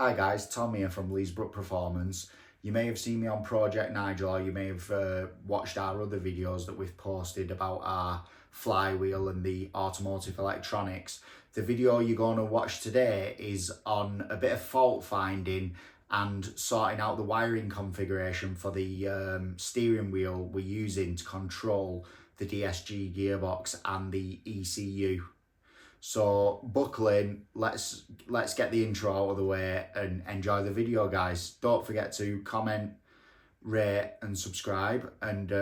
Hi guys, Tom here from Leesbrook Performance. You may have seen me on Project Nigel, or you may have watched our other videos that we've posted about our flywheel and the automotive electronics. The video you're going to watch today is on a bit of fault finding and sorting out the wiring configuration for the steering wheel we're using to control the DSG gearbox and the ECU. So buckle in, let's get the intro out of the way and enjoy the video, guys. Don't forget to comment, rate and subscribe. And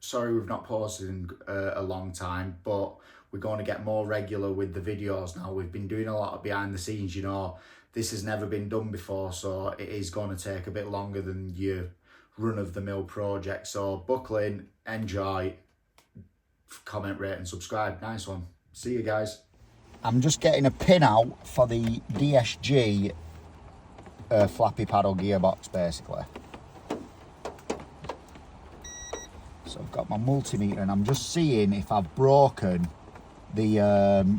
sorry we've not posted in a long time, but we're going to get more regular with the videos now. We've been doing a lot of behind the scenes, you know. This has never been done before, so it is going to take a bit longer than your run-of-the-mill project. So buckle in, enjoy, comment, rate and subscribe. Nice one. See you guys. I'm just getting a pin out for the DSG flappy paddle gearbox, basically. So I've got my multimeter and I'm just seeing if I've broken the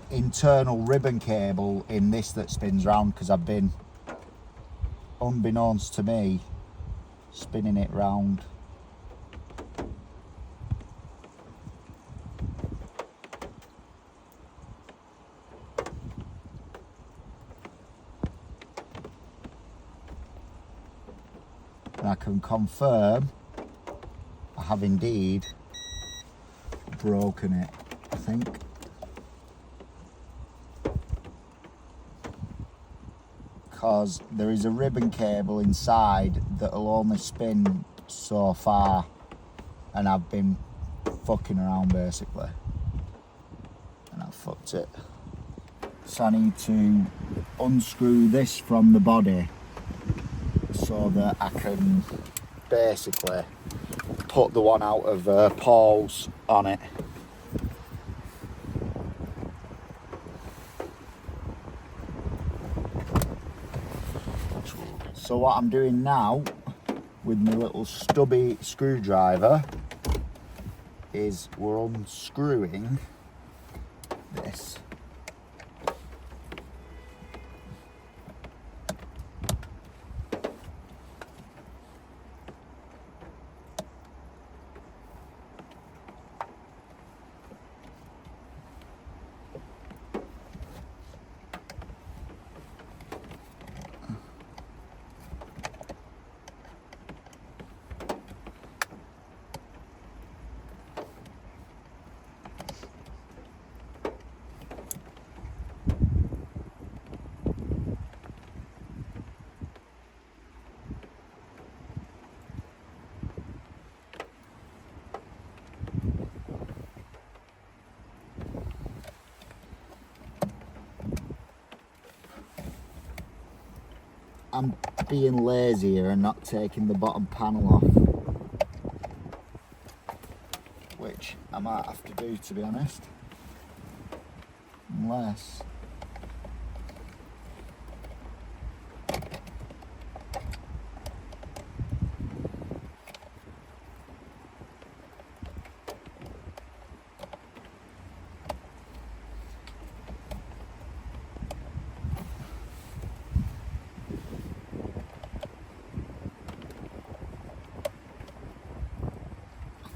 internal ribbon cable in this that spins round, because I've been, unbeknownst to me, spinning it round. And I can confirm I have indeed broken it, I think. Because there is a ribbon cable inside that'll only spin so far, and I've been fucking around basically, and I fucked it. So I need to unscrew this from the body so that I can basically put the one out of Paul's on it. So what I'm doing now with my little stubby screwdriver is we're unscrewing this. I'm being lazy here and not taking the bottom panel off, which I might have to do, to be honest, unless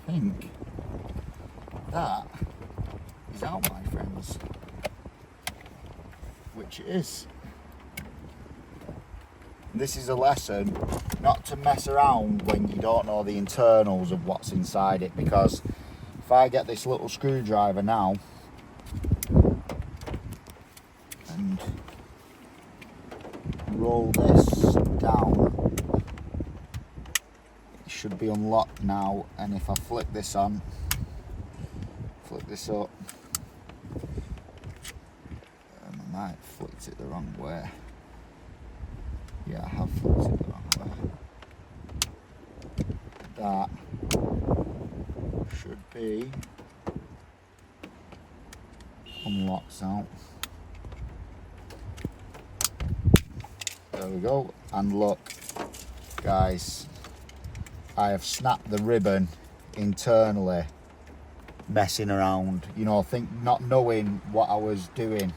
I think that is out, my friends, which it is. This is a lesson not to mess around when you don't know the internals of what's inside it, because if I get this little screwdriver now and roll this down, should be unlocked now, and if I flick this on, flick this up, I might have flicked it the wrong way. Yeah, I have flicked it the wrong way. That should be unlocked out. There we go, and look guys, I have snapped the ribbon internally, messing around, you know, not knowing what I was doing.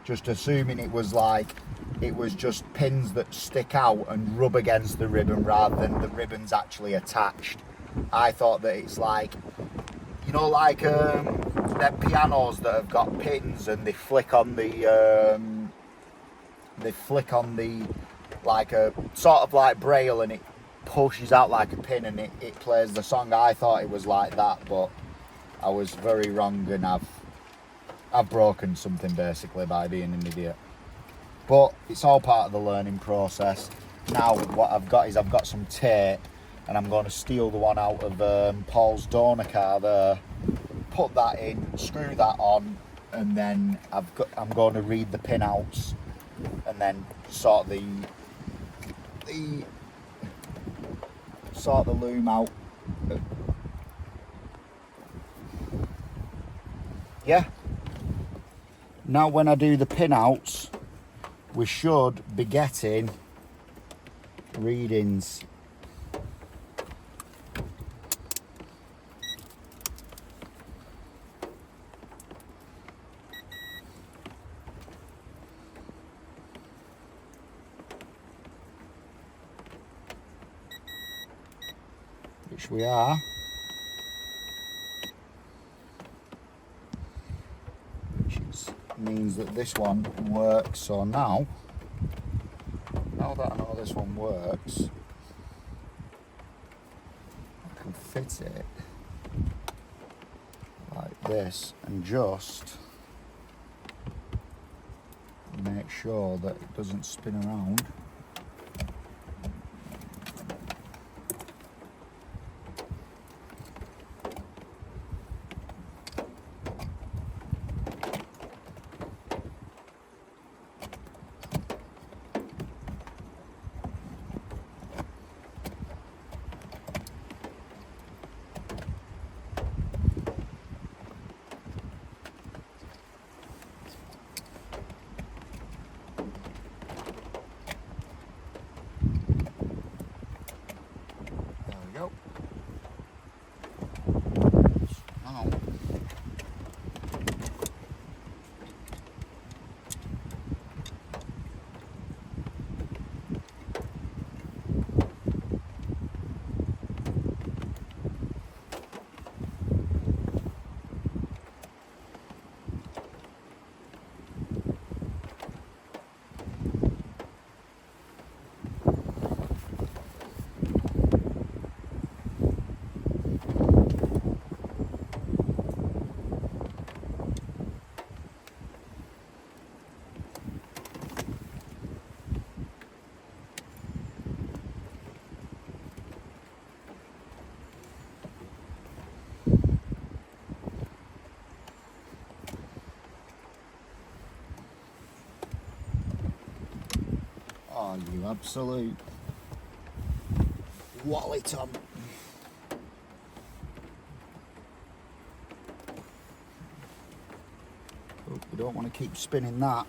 just assuming it was like, it was just pins that stick out and rub against the ribbon rather than the ribbon's actually attached. I thought that it's like, you know, like them pianos that have got pins and they flick on the like a sort of like braille, and it pushes out like a pin and it plays the song. I thought it was like that, but I was very wrong, and I've broken something basically by being an idiot. But it's all part of the learning process. Now what I've got is I've got some tape, and I'm going to steal the one out of Paul's donor car there, put that in, screw that on, and then I'm going to read the pin outs and then sort the loom out. Yeah. Now when I do the pin outs, we should be getting readings. Which we are. Means that this one works. So now that I know this one works, I can fit it like this and just make sure that it doesn't spin around. Oh, you absolute wally, Tom. Oh, we don't want to keep spinning that.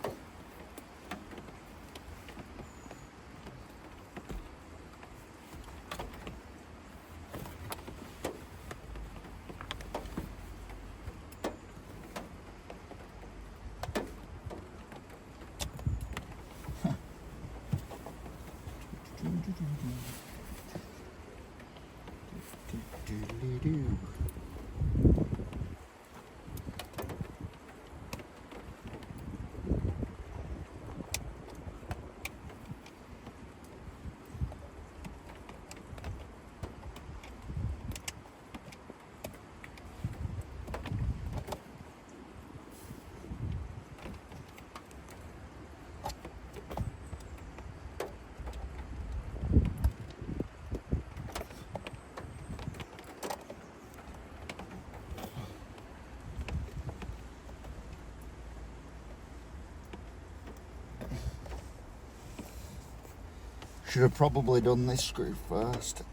Should have probably done this screw first.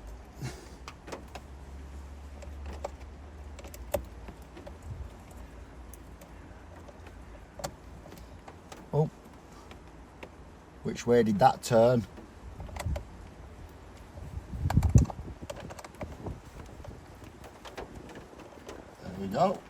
Oh, which way did that turn? There we go.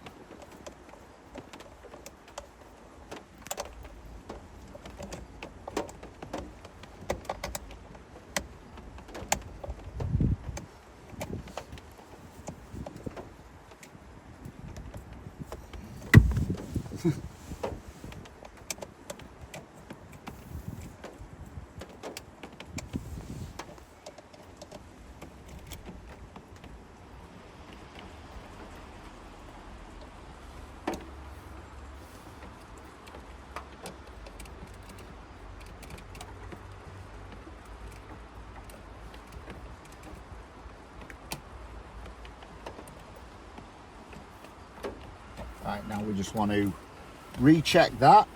Now we just want to recheck that.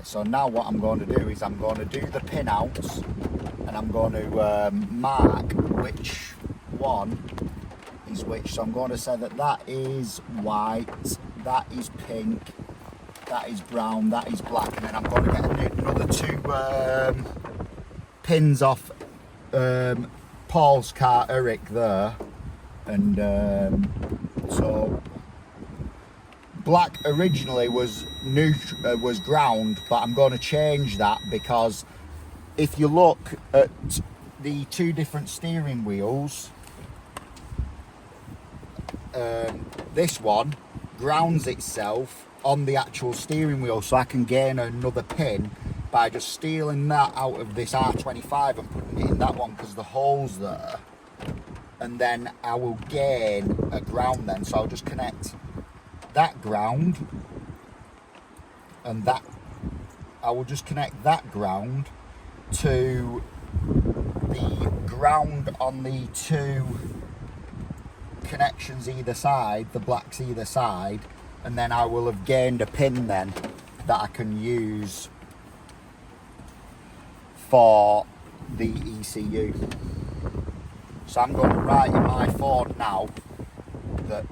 So now what I'm going to do is I'm going to do the pin outs, and I'm going to mark which one is which. So I'm going to say that that is white, that is pink, that is brown, that is black, and then I'm going to get another two pins off Paul's car, Eric, there, and so black originally was was ground, but I'm going to change that because if you look at the two different steering wheels, this one grounds itself on the actual steering wheel, so I can gain another pin by just stealing that out of this R25 and putting it in that one because the hole's there, and then I will gain a ground then. So I'll just connect that ground and that, I will just connect that ground to the ground on the two connections either side, the blacks either side, and then I will have gained a pin then that I can use for the ECU. So I'm going to write in my phone now that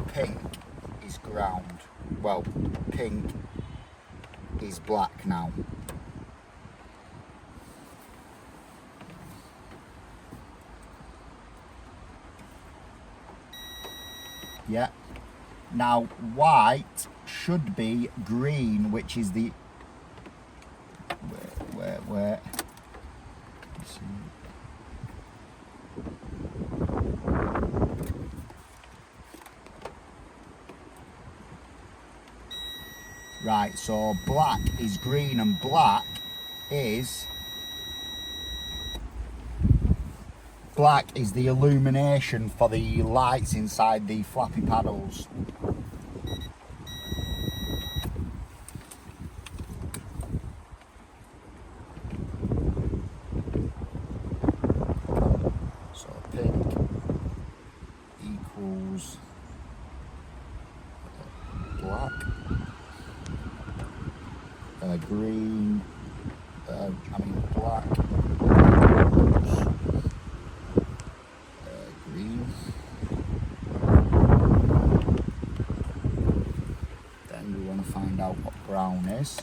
pink is ground. Well, pink is black now. Yeah. Now white should be green, which is the where. Let's see. Right, so black is green and black is the illumination for the lights inside the flappy paddles. So pink equals black. Green, black, green, then we want to find out what brown is.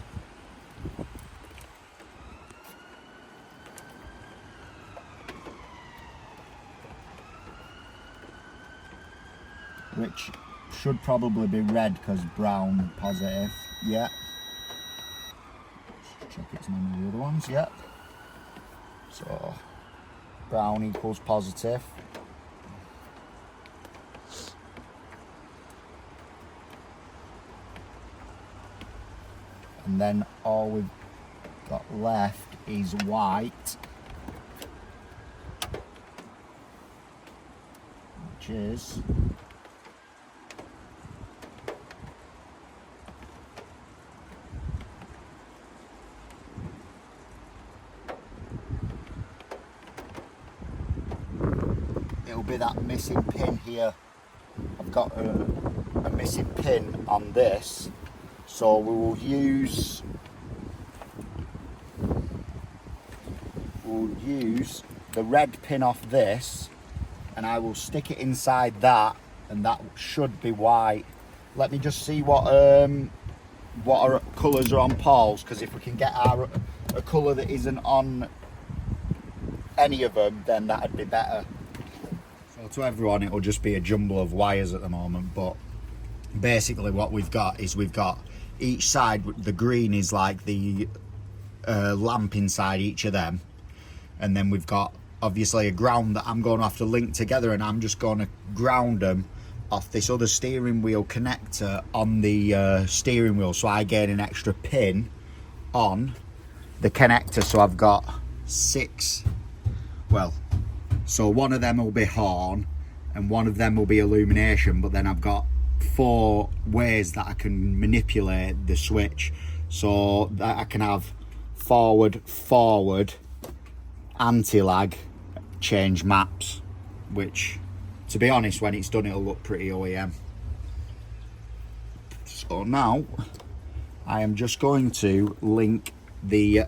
Which should probably be red because brown positive, yeah. Check it's none of the other ones yet. So brown equals positive. And then all we've got left is white, which is it'll be that missing pin here. I've got a missing pin on this, so we will use the red pin off this, and I will stick it inside that, and that should be white. Let me just see what our colours are on Paul's, because if we can get a colour that isn't on any of them, then that'd be better. So to everyone, it'll just be a jumble of wires at the moment, but basically what we've got is we've got each side, the green is like the lamp inside each of them, and then we've got obviously a ground that I'm going to have to link together, and I'm just going to ground them off this other steering wheel connector on the steering wheel, so I gain an extra pin on the connector. So I've got 6, well, so one of them will be horn and one of them will be illumination, but then I've got 4 ways that I can manipulate the switch, so that I can have forward, anti-lag, change maps, which, to be honest, when it's done, it'll look pretty OEM. So now I am just going to link the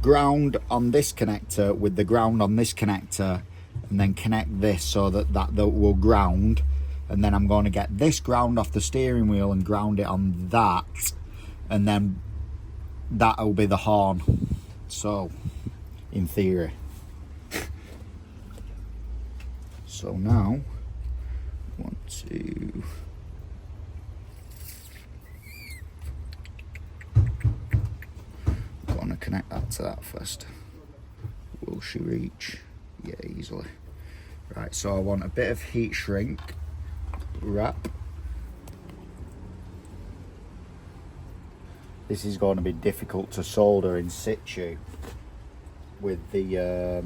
ground on this connector with the ground on this connector, and then connect this so that will ground, and then I'm going to get this ground off the steering wheel and ground it on that, and then that'll be the horn. So in theory. So now I want to connect that to that first. Will she reach? Yeah, easily. Right, so I want a bit of heat shrink wrap. This is going to be difficult to solder in situ with the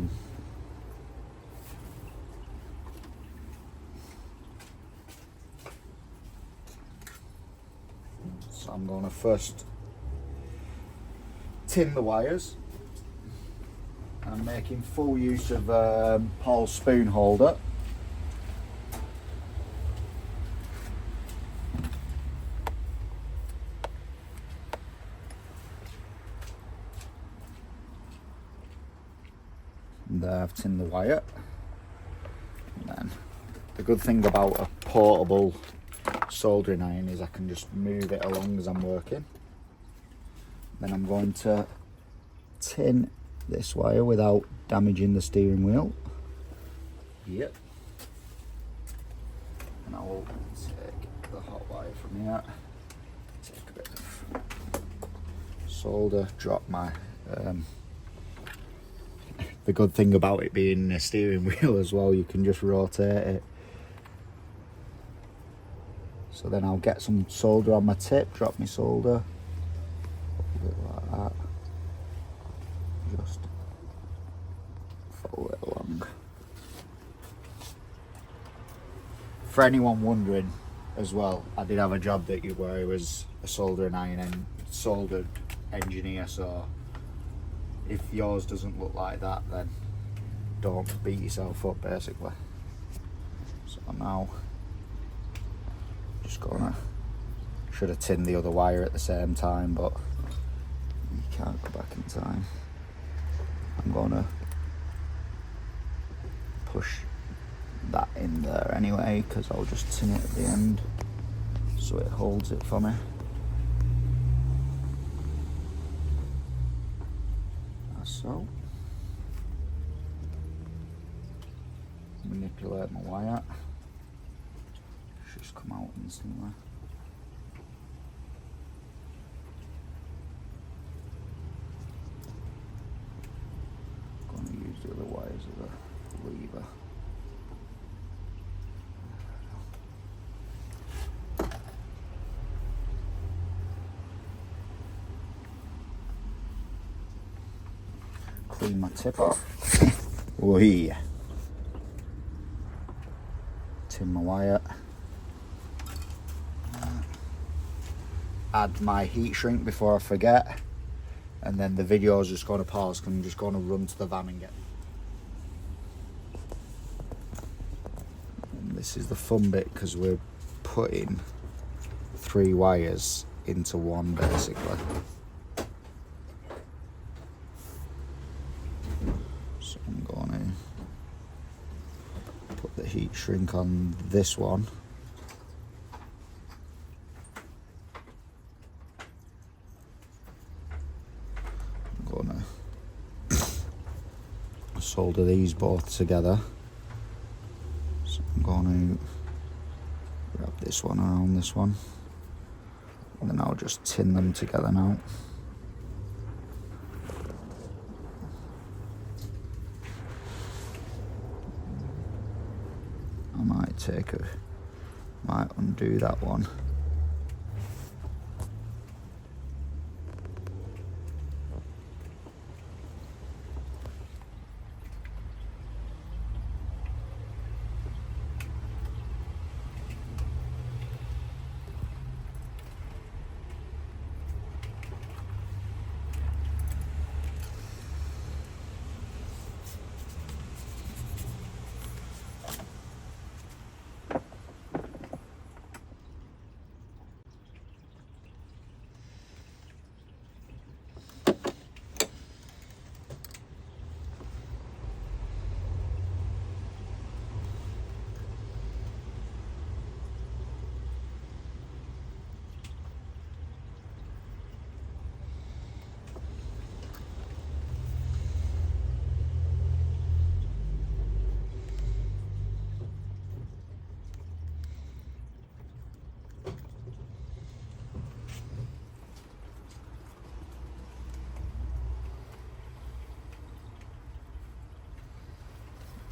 so I'm going to first tin the wires. I'm making full use of Paul's spoon holder. And there I've tinned the wire. And then the good thing about a portable soldering iron is I can just move it along as I'm working. Then I'm going to tin this wire without damaging the steering wheel. Yep. And I will take the hot wire from here, take a bit of solder, drop my the good thing about it being a steering wheel as well, you can just rotate it. So then I'll get some solder on my tip, drop my solder, a bit like that, just follow it along. For anyone wondering as well, I did have a job where I was a soldering iron and soldered engineer, so if yours doesn't look like that, then don't beat yourself up, basically. So now, just gonna, should have tinned the other wire at the same time, but you can't go back in time. I'm gonna push that in there anyway, because I'll just tin it at the end so it holds it for me. So, manipulate my wire. Should just come out instantly. I'm going to use the other wires as a lever. Clean my tip off. Oh yeah. Tin my wire. Add my heat shrink before I forget, and then the video is just going to pause because I'm just going to run to the van and get it. And this is the fun bit because we're putting 3 wires into one basically. So I'm going to put the heat shrink on this one. I'm going to solder these both together. So I'm going to wrap this one around this one, and then I'll just tin them together now. I might take a Might undo that one.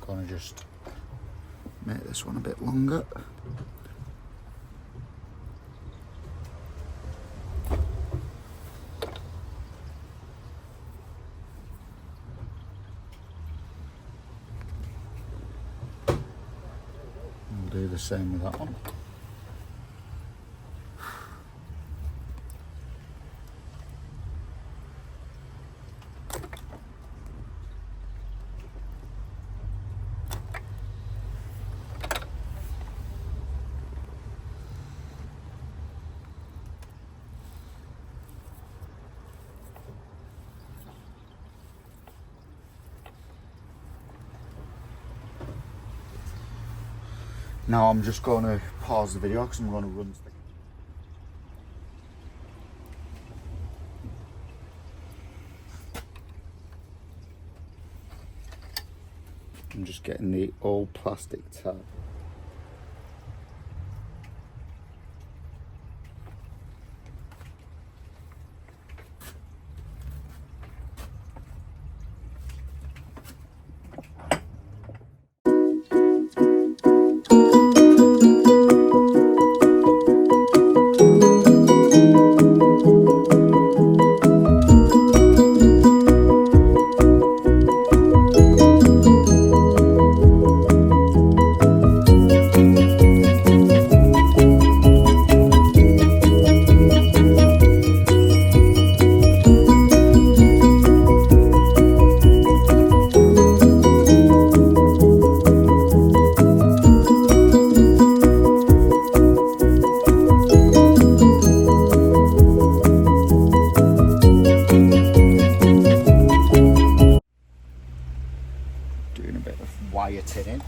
Gonna just make this one a bit longer. We'll do the same with that one. Now I'm just going to pause the video because I'm going to run. I'm just getting the old plastic tab. Doing a bit of wire tinning. Do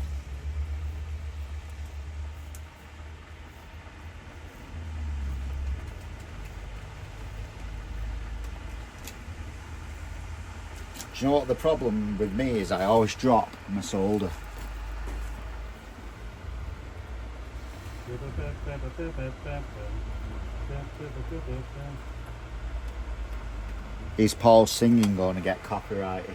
you know what the problem with me is? I always drop my solder. Is Paul's singing going to get copyrighted?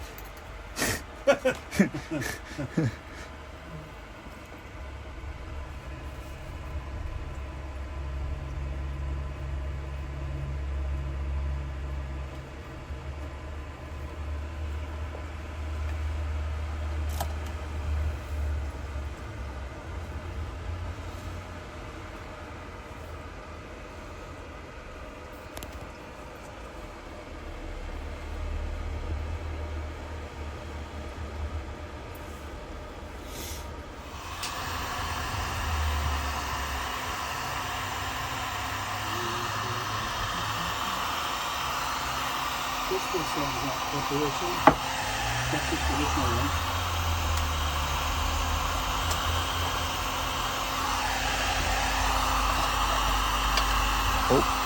This one is not preparation. That's the traditional one. Oh.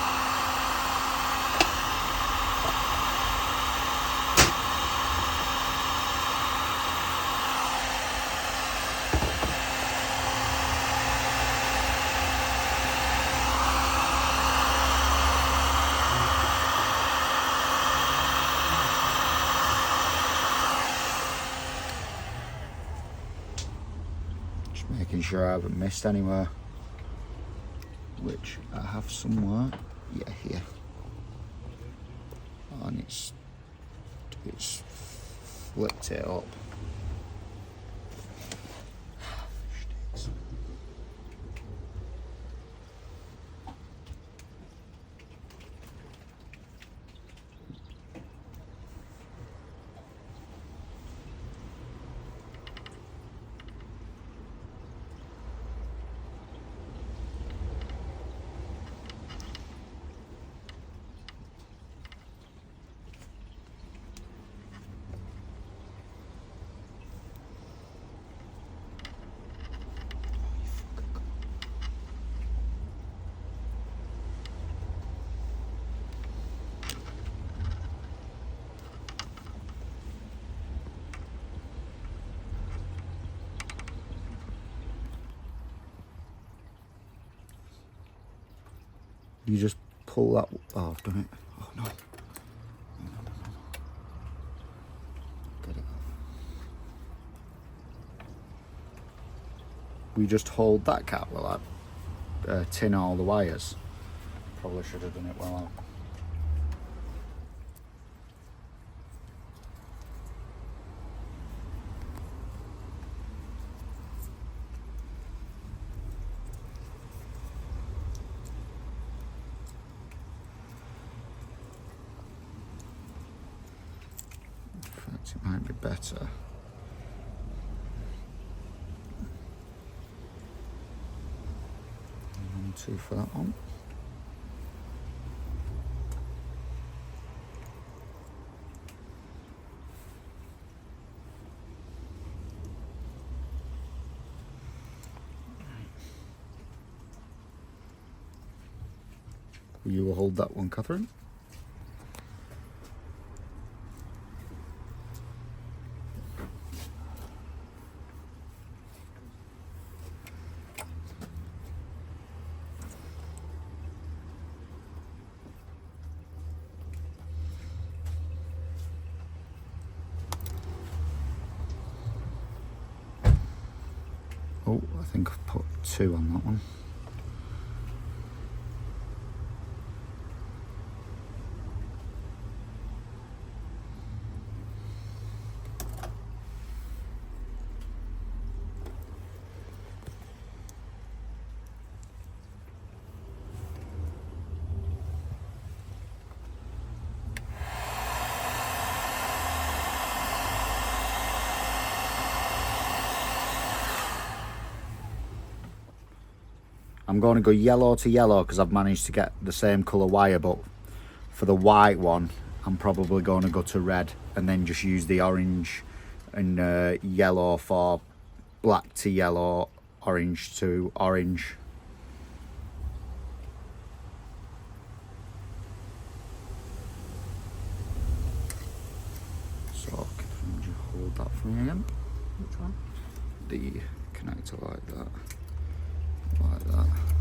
Making sure I haven't missed anywhere. which I have somewhere. Yeah, here. And it's flipped it up. You just pull that. Oh, I've done it. Oh no. Get it off. We just hold that cap while I tin all the wires. Probably should have done it while I. It might be better. 1, 2 for that one. You will hold that one, Catherine. Oh, I think I've put 2 on that one. I'm going to go yellow to yellow because I've managed to get the same colour wire, but for the white one I'm probably going to go to red and then just use the orange and yellow for black to yellow, orange to orange. So can you hold that for me again? Which one? The connector like that. Like that.